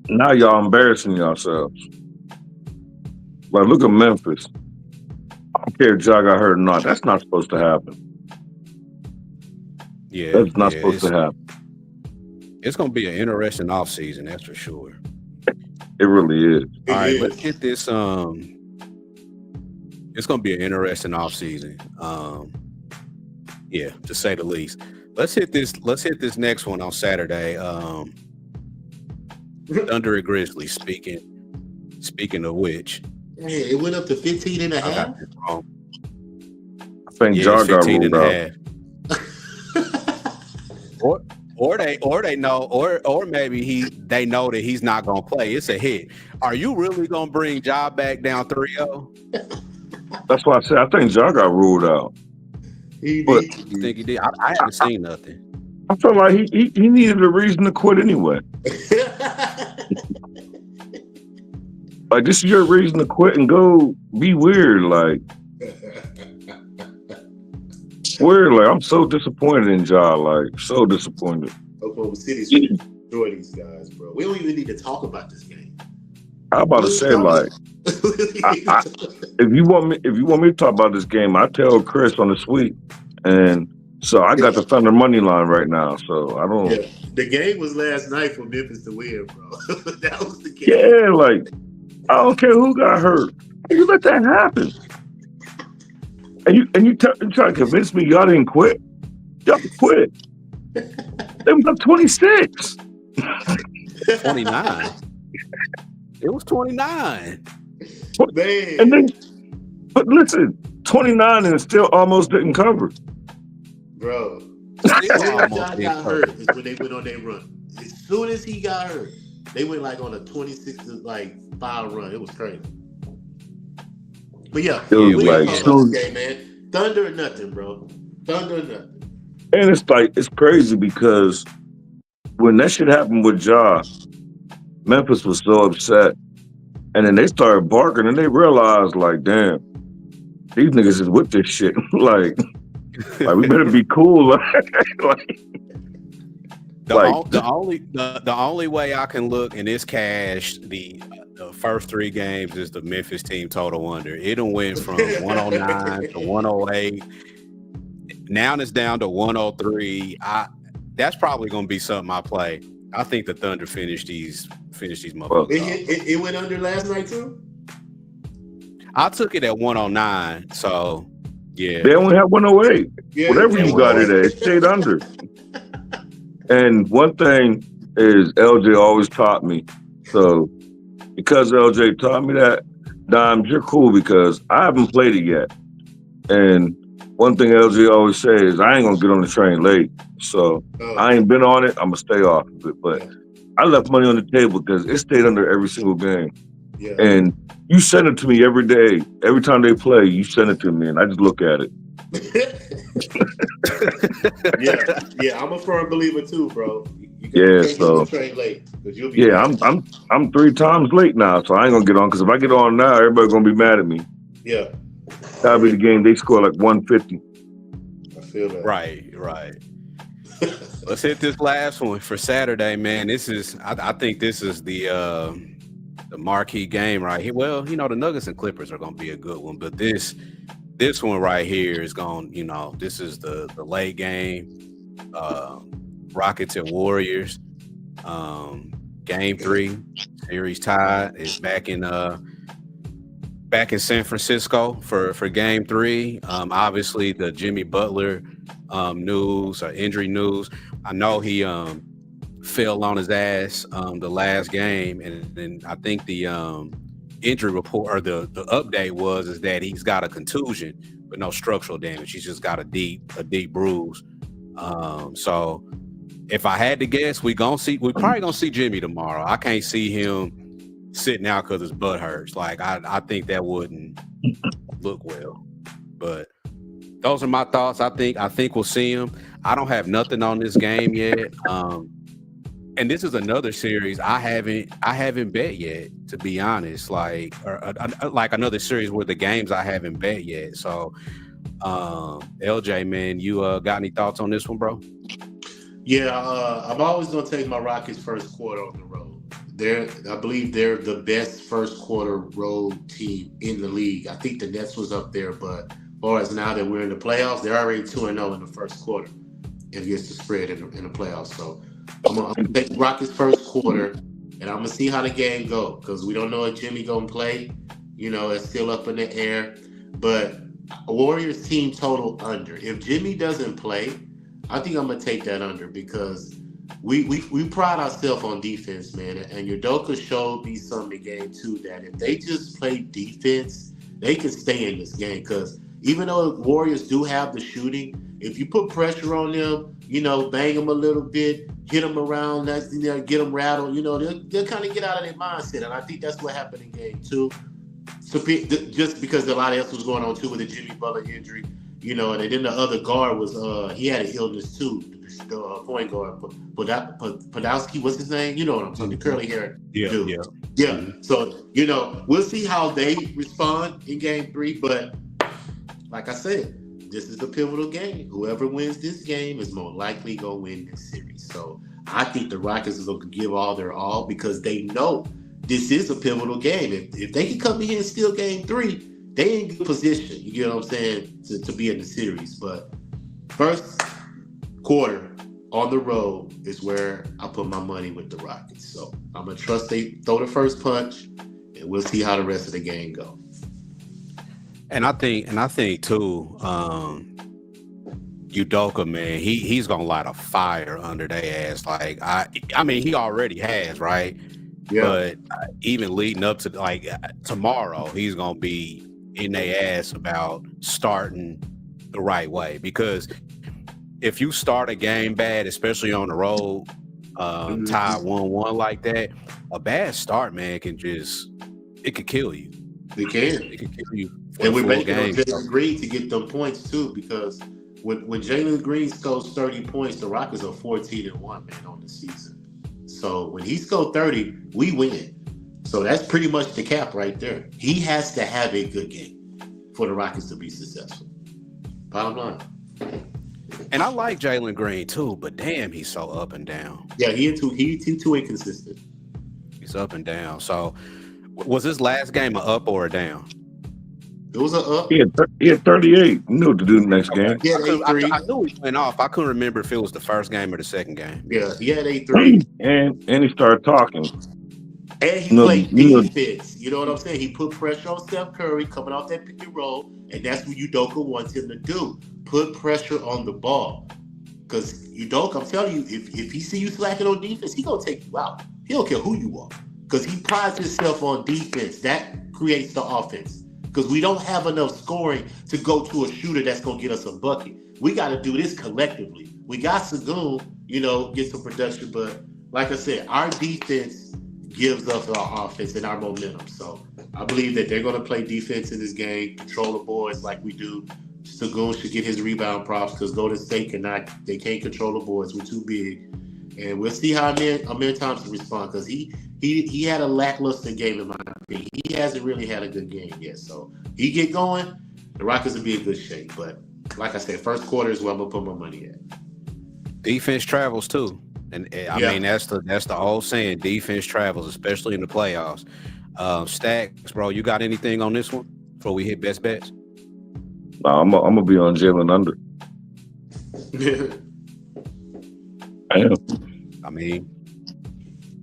Now y'all embarrassing yourselves. Like, look at Memphis. I don't care if Ja got hurt or not. That's not supposed to happen. Yeah, that's not supposed to happen. It's going to be an interesting offseason, that's for sure. It really is. All right, let's get this. It's going to be an interesting offseason. Yeah, to say the least. Let's hit this next one on Saturday. Thunder and Grizzlies. Speaking of which, hey, it went up to 15 and a half. I got this wrong. I think Ja got 15 and ruled a half. Or they know, or maybe they know that he's not gonna play. It's a hit. Are you really gonna bring Ja back down 3-0? That's why I said I think Ja got ruled out. You think he did? I haven't seen nothing. I feel like he needed a reason to quit anyway. Like, this is your reason to quit and go be weird. Like, I'm so disappointed in Ja. Like, so disappointed. Oklahoma City's going to destroy these guys, bro. We don't even need to talk about this game. I'm about to say, like, if you want me to talk about this game, I tell Chris on the suite, and so I got the Thunder money line right now. So I don't. Yeah. The game was last night for Memphis to win, bro. That was the game. Yeah, like, I don't care who got hurt. You let that happen, and you try to convince me y'all didn't quit. Y'all quit. They was up 26. 29. It was 29. Man. And then, but listen, 29 and still almost didn't cover. Bro. Still When almost Ja didn't got cover. hurt is when they went on their run. As soon as he got hurt, they went like on a 26-5 run. It was crazy. But yeah, It was we like ain't talking about this game, man. Thunder or nothing, bro. Thunder or nothing. And it's crazy because when that shit happened with Ja, Memphis was so upset. And then they started barking and they realized, like, damn, these niggas is with this shit. like we better be cool. like, The only way I can look, and it's cash, the first 3 games is the Memphis team total under. It done went from 109 to 108. Now it's down to 103. That's probably gonna be something I play. I think the Thunder finish these motherfuckers. It went under last night too. I took it at 109, so yeah. They only have 108. Yeah, Whatever you got it at, it stayed under. And one thing is LJ always taught me. So because LJ taught me that, Dimes, you're cool because I haven't played it yet. And one thing LJ always says, I ain't gonna get on the train late. So I ain't been on it, I'm gonna stay off of it. But I left money on the table because it stayed under every single game. Yeah. And you send it to me every day. Every time they play, you send it to me and I just look at it. yeah, I'm a firm believer too, bro. You Yeah, can't so get the train late because you'll be. yeah, I'm 3 times late now, so I ain't gonna get on because if I get on now, everybody's gonna be mad at me. Yeah, That'll be the game they score like 150. I feel that. Right. Let's hit this last one for Saturday, man. This is, I think this is the marquee game right here. Well, the Nuggets and Clippers are gonna be a good one, but this one right here is going. This is the late game. Rockets and Warriors. Game 3, series tied, is back in San Francisco for game 3. Obviously the Jimmy Butler news or injury news. I know he fell on his ass the last game, and I think the injury report or the update is that he's got a contusion but no structural damage. He's just got a deep bruise. So if I had to guess, we're probably gonna see Jimmy tomorrow. I can't see him sitting out because his butt hurts. Like I think that wouldn't look well. But those are my thoughts. I think we'll see him. I don't have nothing on this game yet. And this is another series I haven't bet yet, to be honest. Like like another series where the games I haven't bet yet. So LJ, man, you got any thoughts on this one, bro? Yeah, I'm always gonna take my Rockets first quarter on the road. I believe they're the best first quarter road team in the league. I think the Nets was up there, but as far as now that we're in the playoffs, they're already 2-0 in the first quarter against the spread in the playoffs. So I'm gonna take the Rockets first quarter, and I'm gonna see how the game go because we don't know if Jimmy gonna play. It's still up in the air. But Warriors team total under. If Jimmy doesn't play, I think I'm gonna take that under because we pride ourselves on defense, man. And Udoka showed me something in game 2 that if they just play defense, they can stay in this game. Because even though Warriors do have the shooting, if you put pressure on them, bang them a little bit, hit them around, get them rattled, they'll kind of get out of their mindset. And I think that's what happened in game 2. So just because a lot else was going on too with the Jimmy Butler injury. And then the other guard was he had an illness too. The point guard, Podolsky, what's his name? You know what I'm saying? The curly hair dude. Yeah. Mm-hmm. So we'll see how they respond in game 3. But like I said, this is the pivotal game. Whoever wins this game is more likely gonna win this series. So I think the Rockets are gonna give all their all because they know this is a pivotal game. If they can come in here and steal game 3. They in good position, you get what I'm saying, to be in the series. But first quarter on the road is where I put my money with the Rockets. So I'm gonna trust they throw the first punch, and we'll see how the rest of the game go. And I think too, Udoka, man, he's gonna light a fire under their ass. Like I mean, he already has, right? Yeah. But even leading up to tomorrow, he's gonna be in their ass about starting the right way, because if you start a game bad, especially on the road, tied 1-1 like that, a bad start, man, it could kill you. It can kill you. And we're banking on Jalen Green to get them points too, because when Jalen Green scores 30 points, the Rockets are 14-1, man, on the season. So when he scored 30, we win. So that's pretty much the cap right there. He has to have a good game for the Rockets to be successful. Bottom line. And I like Jalen Green too, but damn, he's so up and down. Yeah, he too inconsistent. He's up and down. So was this last game a up or a down? It was a up. He had 38. You knew what to do the next game. He had 8-3. I knew he went off. I couldn't remember if it was the first game or the second game. Yeah, he had 8-3. And he started talking. And he played defense. You know what I'm saying? He put pressure on Steph Curry coming off that pick and roll, and that's what Udoka wants him to do. Put pressure on the ball. Because Udoka, I'm telling you, if he see you slacking on defense, he gonna take you out. He don't care who you are. Because he prides himself on defense. That creates the offense. Because we don't have enough scoring to go to a shooter that's gonna get us a bucket. We gotta do this collectively. We got Sagoon, get some production, but like I said, our defense gives us our offense and our momentum. So I believe that they're going to play defense in this game, control the boards like we do. Sagoon should get his rebound props because Golden State they can't control the boards. We're too big. And we'll see how Amir Thompson responds because he had a lackluster game in my opinion. He hasn't really had a good game yet. So he get going, the Rockets will be in good shape. But like I said, first quarter is where I'm going to put my money at. Defense travels too. And I mean, that's the whole saying. Defense travels, especially in the playoffs. Stacks, bro, you got anything on this one before we hit best bets? Nah, I'm gonna be on Jalen under. I am. I mean,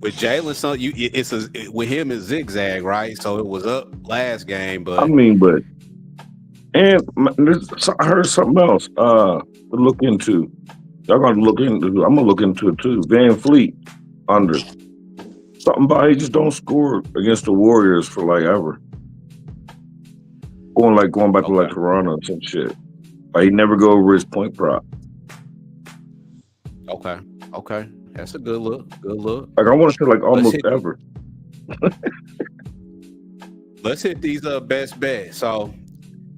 with Jalen, with him it's zigzag, right? So it was up last game, but I heard something else to look into. Y'all gonna look into. I'm gonna look into it too. Van Fleet under. Something about he just don't score against the Warriors for like ever. Going back to like Toronto and some shit. Like he never go over his point prop. Okay, that's a good look. Like I want to say like almost ever. Let's hit these best bets. So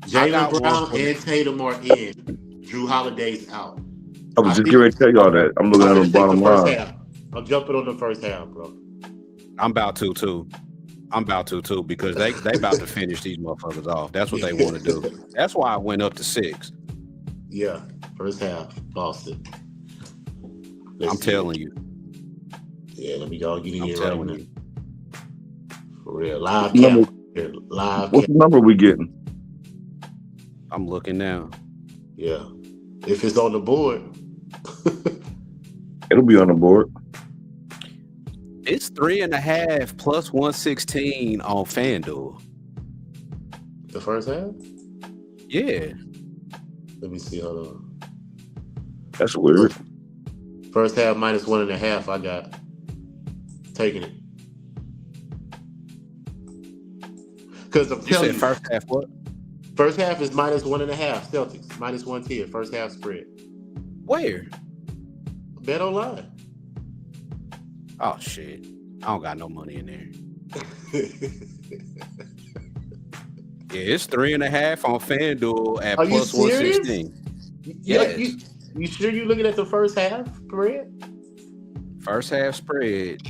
Jaylen Brown and Tatum are in. Drew Holiday's out. I was just getting ready to tell y'all that. I'm looking at the bottom line. I'm jumping on the first half, bro. I'm about to too. Because they about to finish these motherfuckers off. That's what they want to do. That's why I went up to 6. Yeah, first half, Boston. I'm telling you. Yeah, let me go get in here telling right you. now. For real, live camera. What's the number we getting? I'm looking now. Yeah, if it's on the board. It'll be on the board. It's 3.5 plus 116 on FanDuel. The first half? Yeah. Let me see. Hold on. That's weird. First half minus 1.5. I got taking it. Because I'm telling you, first half what? First half is minus 1.5. Celtics minus 110. First half spread. Where? Bet online. Oh shit! I don't got no money in there. Yeah, it's 3.5 on FanDuel at plus 116. Yes. You sure you looking at the first half spread? First half spread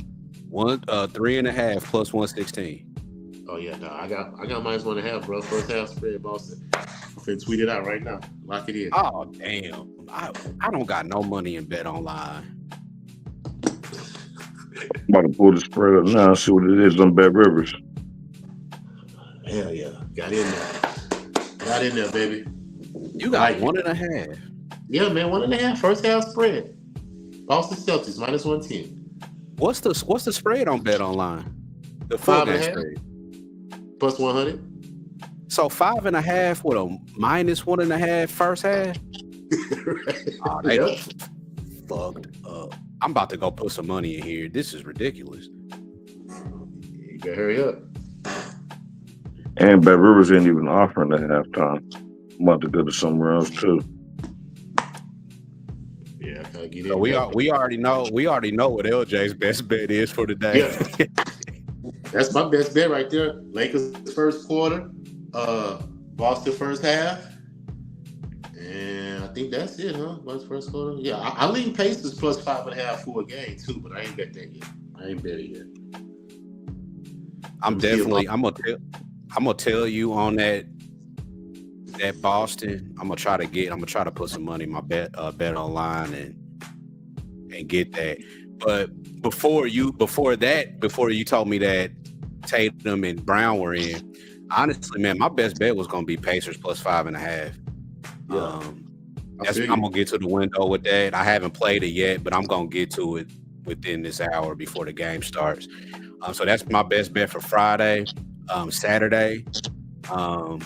3.5 plus 116. Oh yeah, no, I got minus 1.5, bro. First half spread, Boston. I'm finna tweet it out right now. Lock it in. Oh damn! I don't got no money in Bet Online. I'm about to pull the spread up now and see what it is on Bet Rivers. Hell yeah. Got in there, baby. You got 1.5. Yeah, man, 1.5. First half spread. Boston Celtics minus 110. What's the spread on Bet Online? The full game spread. Plus 100. So 5.5 with a minus 1.5 first half. Right. Oh, they fucked up. I'm about to go put some money in here. This is ridiculous. You better hurry up. And Bet Rivers ain't even offering at halftime. I'm about to go to somewhere else too. Yeah, I gotta get So in. we already know what LJ's best bet is for the day. Yeah. That's my best bet right there. Lakers first quarter, Boston first half. And I think that's it, huh? What's first quarter? Yeah, I lean Pacers plus 5.5 for a game too, but I ain't bet that yet. I ain't bet it yet. I'm gonna tell you on that Boston. I'm gonna try to put some money in my bet online and get that. But before you told me that Tatum and Brown were in, honestly, man, my best bet was gonna be Pacers plus 5.5. Yeah. I'm gonna get to the window with that. I haven't played it yet, but I'm gonna get to it within this hour before the game starts. So that's my best bet for Friday. Saturday, I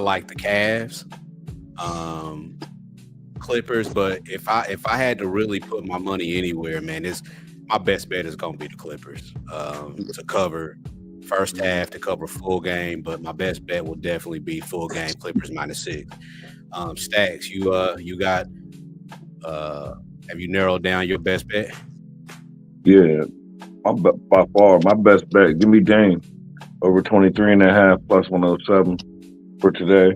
like the Cavs, Clippers. But if I had to really put my money anywhere, man, my best bet is gonna be the Clippers to cover first half, to cover full game. But my best bet will definitely be full game Clippers -6. Stacks, you got have you narrowed down your best bet? Yeah, by far my best bet. Give me Dame over 23.5 plus 107 for today,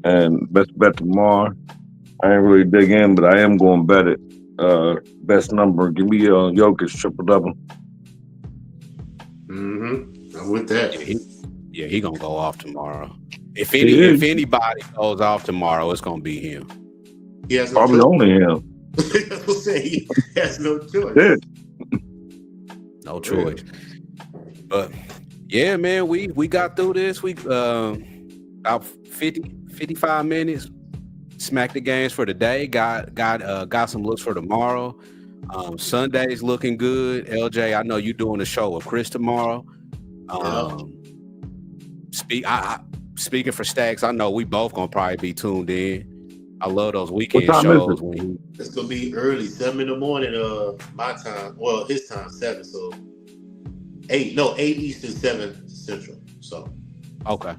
and best bet tomorrow. I ain't really dig in, but I am going to bet it. Best number. Give me Jokic triple double. I'm with that. He gonna go off tomorrow. If anybody goes off tomorrow, it's gonna be him. He has no Probably choice. only him. I will say he has no choice. Yeah. No choice. But yeah, man, we got through this. We about 55 minutes. Smacked the games for today. Got some looks for tomorrow. Sunday's looking good. LJ, I know you doing a show with Chris tomorrow. Speaking for Stacks, I know we both gonna probably be tuned in. I love those weekend shows. It's gonna be early, 7 in the morning. My time. Well, his time 7. So 8 Eastern, 7 Central. So okay,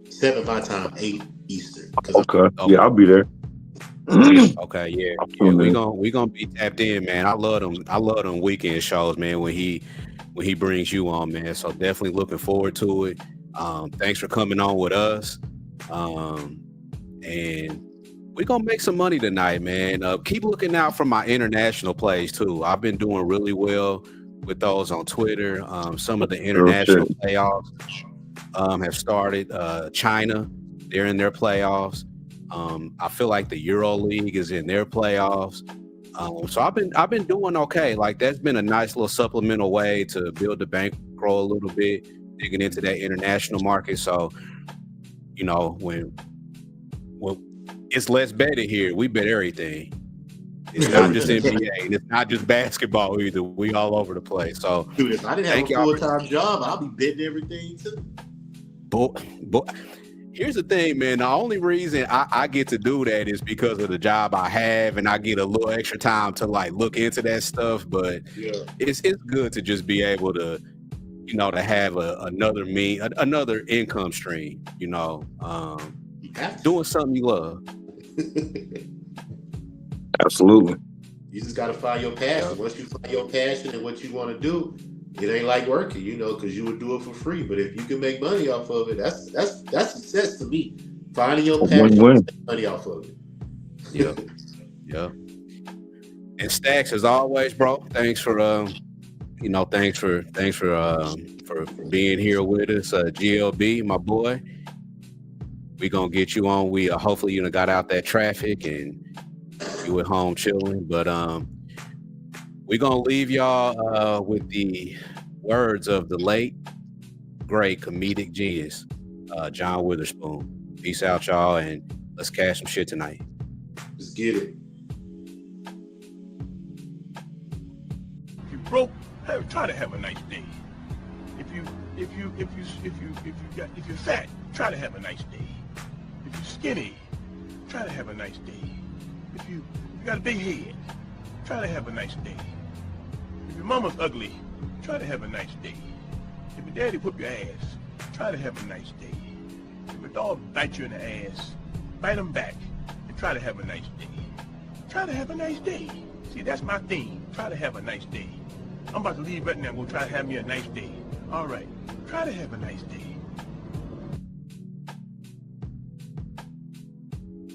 7 my time, 8 Eastern. Okay. Yeah, I'll be there. Okay, yeah. We gonna be tapped in, man. I love them weekend shows, man. When he brings you on, man. So definitely looking forward to it. Thanks for coming on with us. And we're gonna make some money tonight, man. Keep looking out for my international plays too. I've been doing really well with those on Twitter. Some of the international playoffs have started. China, they're in their playoffs. I feel like the Euro League is in their playoffs. So I've been doing okay. Like that's been a nice little supplemental way to build the bankroll a little bit, digging into that international market. So, you know, when it's less betting here, we bet everything. It's not just NBA, and it's not just basketball either. We all over the place. So, dude, if I didn't have a full-time job, I'll be betting everything too. But here's the thing, man. The only reason I get to do that is because of the job I have, and I get a little extra time to like look into that stuff. But it's good to just be able to, you know, to have another income stream. You know, doing something you love. Absolutely. You just got to find your passion. Yeah. Once you find your passion and what you want to do, it ain't like working, you know, because you would do it for free. But if you can make money off of it, that's success to me. Finding your passion, make money off of it. Yeah. And Stacks, as always, bro. Thanks for being here with us, GLB, my boy. We gonna get you on. We hopefully you got out that traffic and you at home chilling. But we're gonna leave y'all with the words of the late great comedic genius, John Witherspoon. Peace out, y'all, and let's cash some shit tonight. Let's get it. If you broke, try to have a nice day. If you're fat, try to have a nice day. If you're skinny, try to have a nice day. If you got a big head, try to have a nice day. If your mama's ugly, try to have a nice day. If your daddy whoop your ass, try to have a nice day. If a dog bites you in the ass, bite him back and try to have a nice day. Try to have a nice day. See, that's my theme. Try to have a nice day. I'm about to leave right now. I'm going to try to have me a nice day. All right. Try to have a nice day.